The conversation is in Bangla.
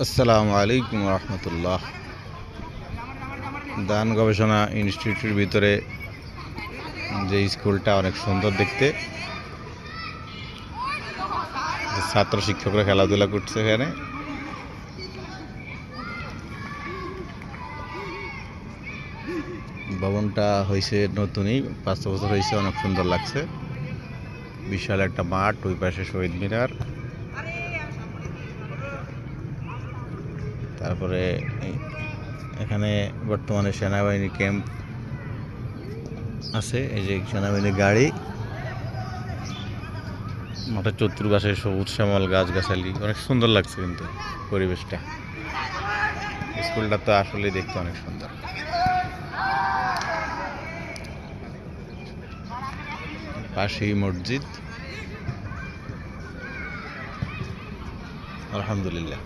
আসসালামু আলাইকুম রহমতুল্লাহ। দান গবেষণা ইনস্টিটিউটের ভিতরে যে স্কুলটা অনেক সুন্দর দেখতে, ছাত্র শিক্ষকরা খেলাধুলা করছে এখানে। ভবনটা হয়েছে নতুনই, 5 বছর হয়েছে, অনেক সুন্দর লাগছে। বিশাল একটা মাঠ, ওই পাশে শহীদ মিনার, তারপরে এখানে বর্তমানে সেনাবাহিনী ক্যাম্প আছে। এই যে সেনাবাহিনীর গাড়ি, মাঠের চতুর্পাশে সবুজ শ্যামল গাছগাছালি, অনেক সুন্দর লাগছে কিন্তু পরিবেশটা। স্কুলটা তো আসলে দেখতে অনেক সুন্দর। পাশেই মসজিদ, আলহামদুলিল্লাহ।